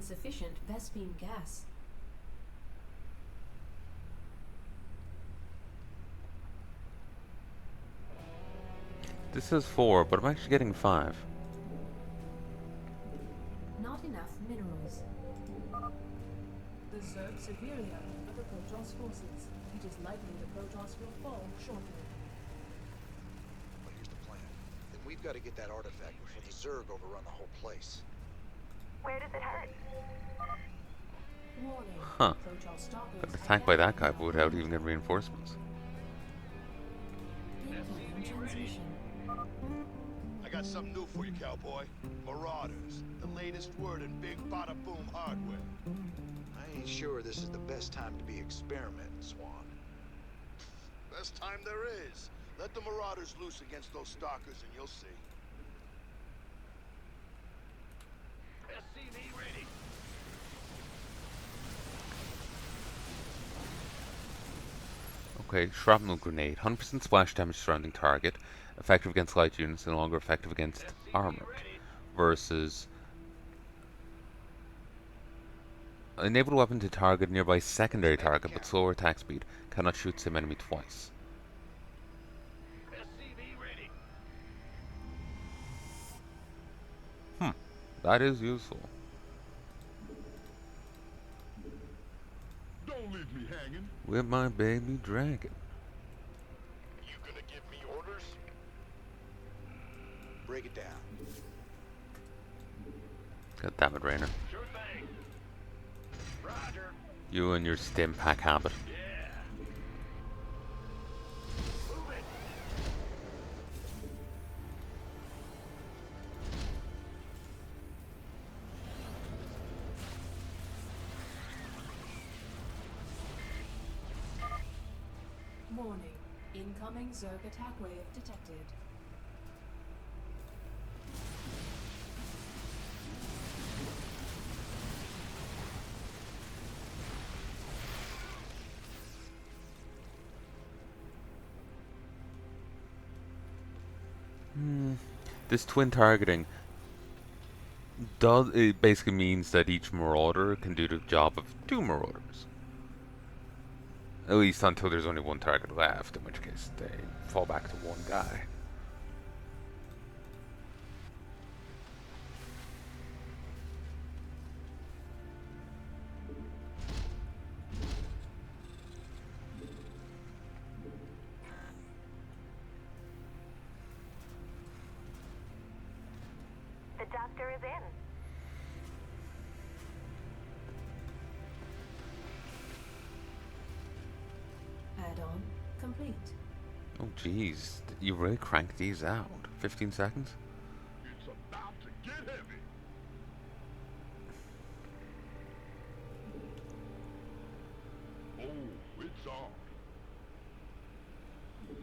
insufficient Vespine gas. This says 4, but I'm actually getting 5. Not enough minerals. The Zerg severely outnumber the Protoss forces. It is likely the Protoss will fall shortly. But here's the plan. Then we've got to get that artifact before the Zerg overrun the whole place. Where does it hurt? Warning. Huh. Protoss stalkers Got attacked by that guy, but are without even getting reinforcements. Incoming transmission. I got something new for you, cowboy. Marauders. The latest word in big bada boom hardware. I ain't sure this is the best time to be experimenting, Swan. Best time there is. Let the Marauders loose against those stalkers and you'll see. SCV ready. Okay, shrapnel grenade. 100% splash damage surrounding target. Effective against light units, no longer effective against armored. Versus enable weapon to target nearby secondary target, but slower attack speed. Cannot shoot same enemy twice. That is useful. Don't leave me hanging. With my baby dragon. You gonna give me orders? Break it down. God damn it, Rainer. Sure thing. Roger. You and your stim pack habit. Yeah. Move it. Warning. Incoming Zerg attack wave detected. This twin targeting it basically means that each marauder can do the job of 2 marauders. At least until there's only 1 target left, in which case they fall back to 1 guy. The doctor is in. Add-on complete. Oh jeez, you really cranked these out. 15 seconds? It's about to get heavy. Oh, it's on.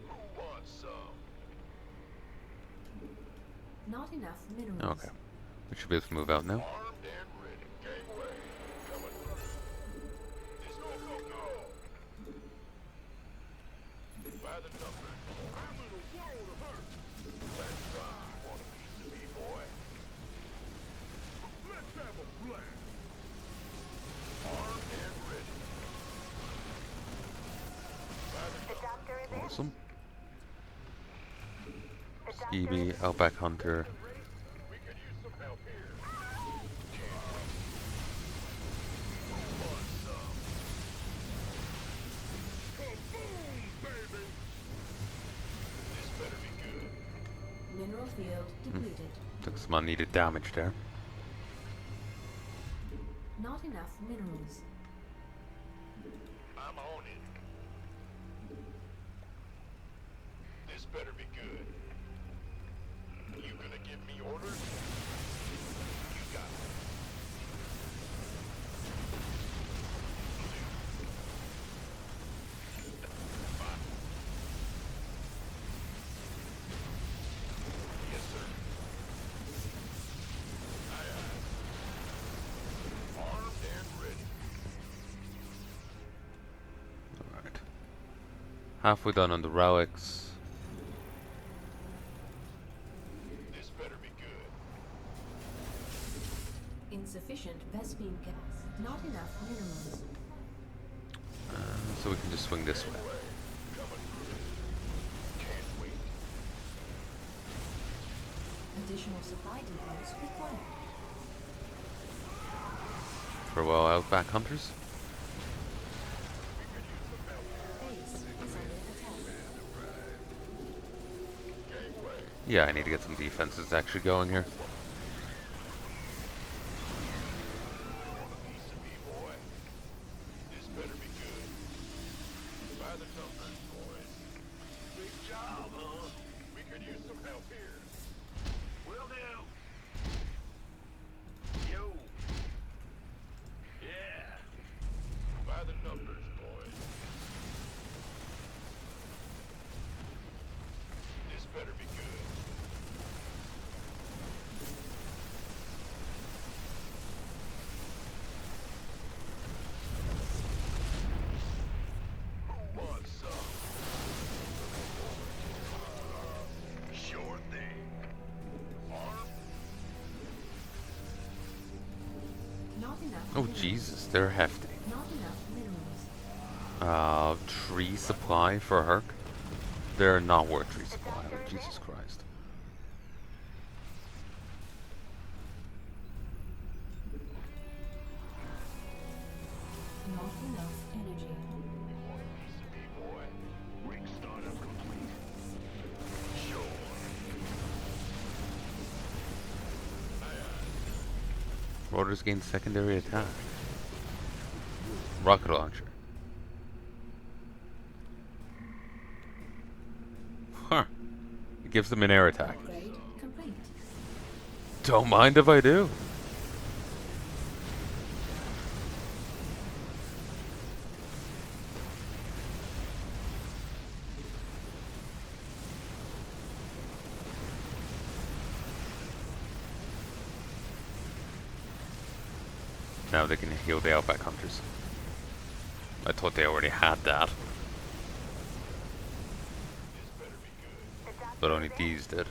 Who wants some? Not enough minerals. Okay. We should be able to move out now. Armed and ready. Gateway. Coming. This go. By the numbers. I'm in a world of hurt. Let's ride. Want a piece of me, boy? Let's have a blast. Armed and ready. By the The doctor is in. Awesome. The doctor is Skibby, Outback Hunter. we could use some help here. Kaboom, baby! This better be good. Mineral field depleted. Took some unneeded damage there. Not enough minerals. I'm on it. This better be good. You gonna give me orders? You got it. Yes, sir. Aye, aye. Armed and ready. Alright. Halfway done on the relics. This better be good. Insufficient Vespine gas. Not enough minerals. So we can just swing this way. Additional supply depots required. Farewell, Outback Hunters. Base is under attack. Yeah, I need to get some defenses actually going here. This better be good. By the numbers, boys. Big job, huh? We could use some help here. Will do. Yo. Yeah. By the numbers, boys. This better be good. Who wants some? Sure thing. Arm? Not enough. Oh minerals. Jesus, they're hefty. Not enough minerals. Tree supply for Herc. They're not worth tree supply. Like, Jesus Christ. Not enough energy. Boy. Rig startup complete. Sure. Rotors gain secondary attack. Rocket launcher. Huh. It gives them an air attack. Upgrade complete. Don't mind if I do. Now they can heal the Outback Hunters. I thought they already had that, The doctor but only is in. these did.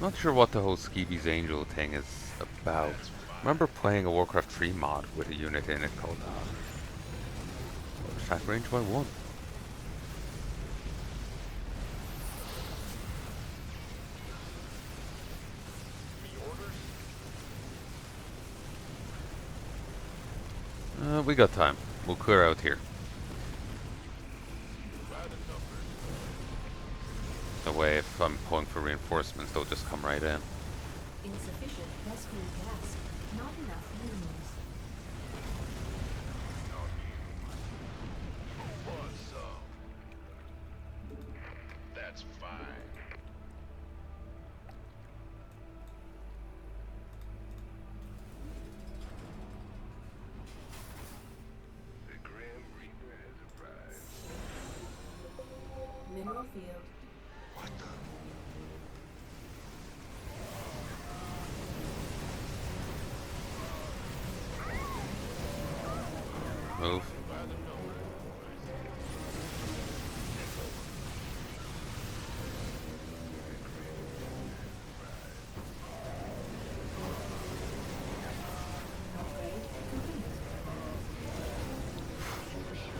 Not sure what the whole Skeeby's Angel thing is about. I remember playing a Warcraft 3 mod with a unit in it called attack range by 1. We got time. We'll clear out here. That way, if I'm pulling for reinforcements, they'll just come right in. Insufficient Vespine gas. Not enough minerals. Wants some. That's fine. The Grim Reaper has arrived. Mineral field. What the? Move. Upgrade complete.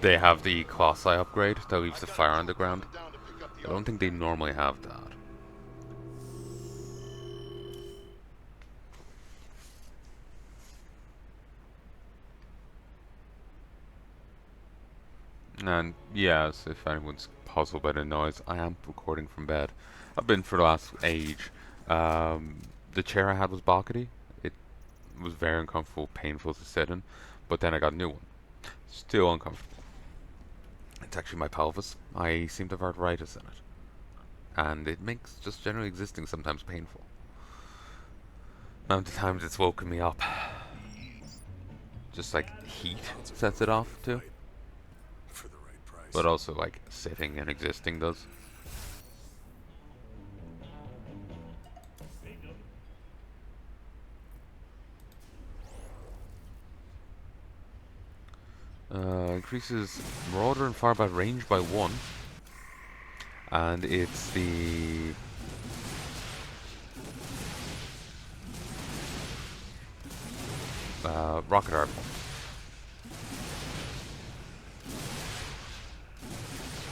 They have the Colossi upgrade that leaves the fire on the ground. I don't think they normally have that. And yes, if anyone's puzzled by the noise, I am recording from bed. I've been for the last age. The chair I had was balcony. It was very uncomfortable, painful to sit in. But then I got a new one. Still uncomfortable. It's actually my pelvis. I seem to have arthritis in it. And it makes just generally existing sometimes painful. Amount of times it's woken me up. Just like heat sets it off too. For the right price. But also like sitting and existing does. increases Marauder and Firebat range by 1. And it's the... rocket arm.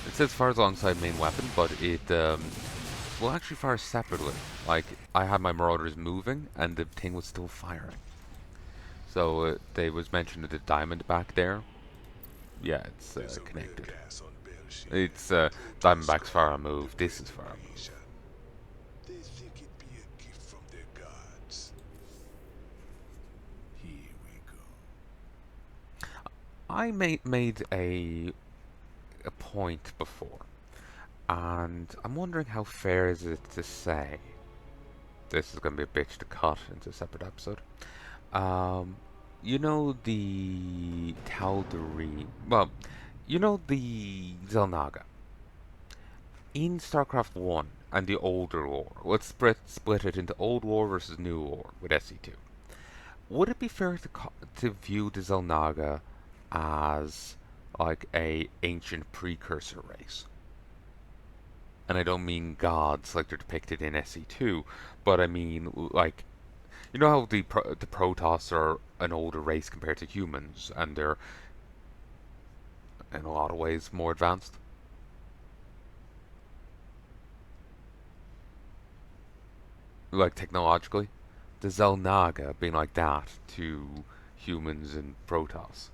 It says fires alongside main weapon, but it will actually fire separately. Like, I had my Marauders moving, and the thing was still firing. So, they was mentioned the diamond back there. Yeah, it's There's a real connected. gas on Battleship. It's Protoss Diamondback's fire on call it move. the This Great is fire on move. Creation. They think it be a gift from their gods. Here we go. I made a point before, and I'm wondering how fair is it to say. This is going to be a bitch to cut into a separate episode. You know the Tal'Darim. Well, you know the Xel'Naga. In StarCraft 1 and the older war, let's split it into old war versus new war with SC2. Would it be fair to view the Xel'Naga as like a ancient precursor race? And I don't mean gods like they're depicted in SC2, but I mean like, you know how the Protoss are an older race compared to humans, and they're in a lot of ways more advanced? Like technologically? The Xel'Naga being like that to humans and Protoss.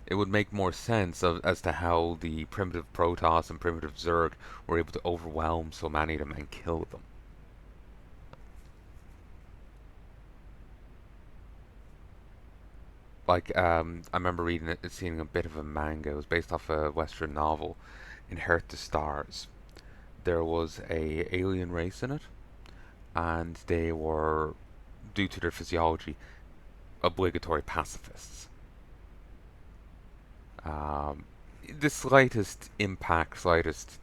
It would make more sense as to how the primitive Protoss and primitive Zerg were able to overwhelm so many of them and kill them. Like, I remember reading it, seeing a bit of a manga. It was based off a Western novel, Inherit the Stars. There was a alien race in it, and they were, due to their physiology, obligatory pacifists. The slightest impact, slightest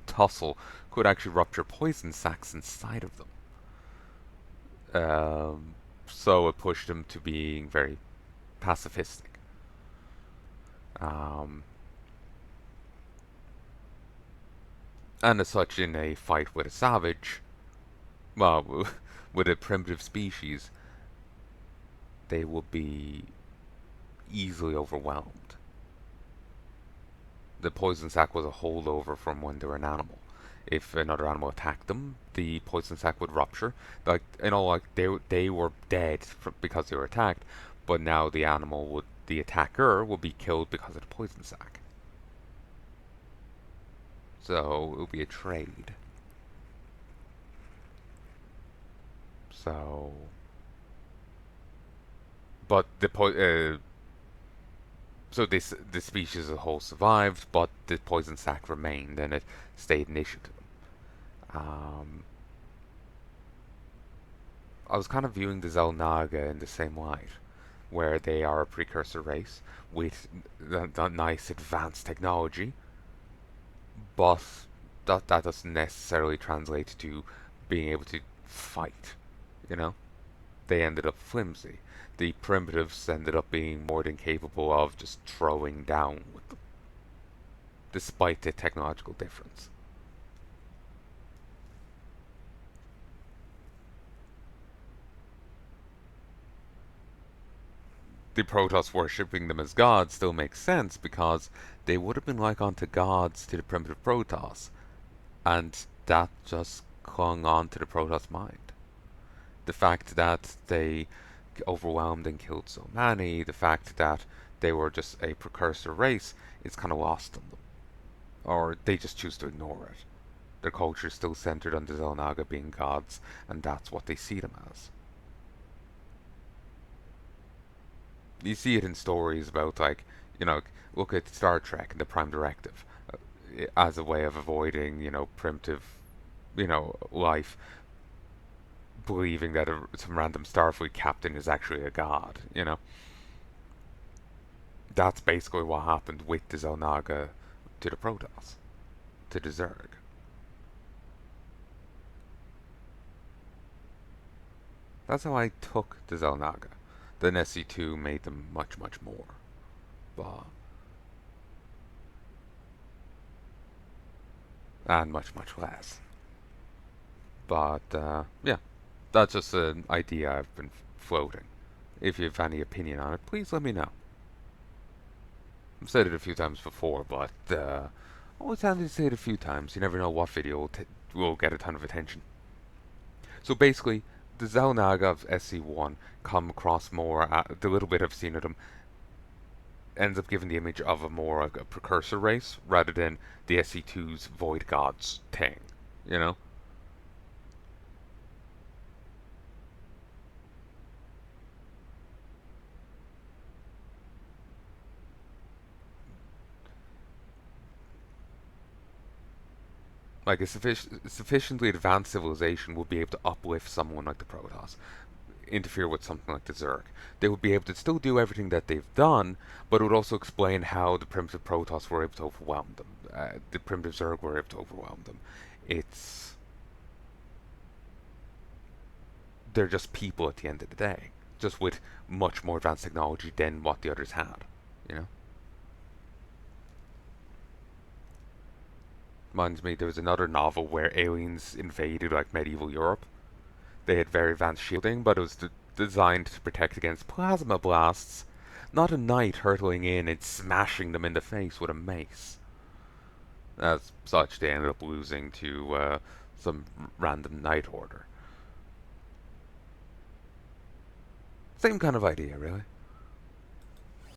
tussle could actually rupture poison sacs inside of them. So it pushed them to being very pacifistic. And as such, in a fight with a savage, well, with a primitive species, they will be easily overwhelmed. The poison sac was a holdover from when they were an animal. If another animal attacked them, the poison sac would rupture. Like, you know, like they were dead because they were attacked, but now the attacker would be killed because of the poison sac. So it would be a trade. So, but so the species as a whole survived, but the poison sac remained, and it stayed an issue to them. I was kind of viewing the Xel'Naga in the same light, where they are a precursor race with the nice advanced technology, but that doesn't necessarily translate to being able to fight, you know? They ended up flimsy. The primitives ended up being more than capable of just throwing down with them, despite the technological difference. The Protoss worshipping them as gods still makes sense because they would have been like unto gods to the primitive Protoss, and that just clung on to the Protoss mind. The fact that they overwhelmed and killed so many, the fact that they were just a precursor race, is kind of lost on them. Or they just choose to ignore it. Their culture is still centered on the Xel'Naga being gods, and that's what they see them as. You see it in stories about, like, you know, look at Star Trek and the Prime Directive as a way of avoiding, you know, primitive, you know, life, believing that some random Starfleet captain is actually a god, you know. That's basically what happened with the Xel'Naga to the Protoss, to the Zerg. That's how I took the Xel'Naga. Then SC2 made them much, much more. But and much, much less. But yeah, that's just an idea I've been floating. If you have any opinion on it, please let me know. I've said it a few times before, but always handy to say it a few times. You never know what video will get a ton of attention. So basically, the Xel'Naga of SC1 come across more, the little bit I've seen of them, ends up giving the image of a more like a precursor race, rather than the SC2's Void Gods thing, you know? Like a sufficiently advanced civilization would be able to uplift someone like the Protoss, interfere with something like the Zerg. They would be able to still do everything that they've done, but it would also explain how the primitive Protoss were able to overwhelm them. The primitive Zerg were able to overwhelm them. They're just people at the end of the day, just with much more advanced technology than what the others had, you know? Reminds me, there was another novel where aliens invaded like medieval Europe. They had very advanced shielding, but it was designed to protect against plasma blasts, not a knight hurtling in and smashing them in the face with a mace. As such, they ended up losing to some random knight order. Same kind of idea, really.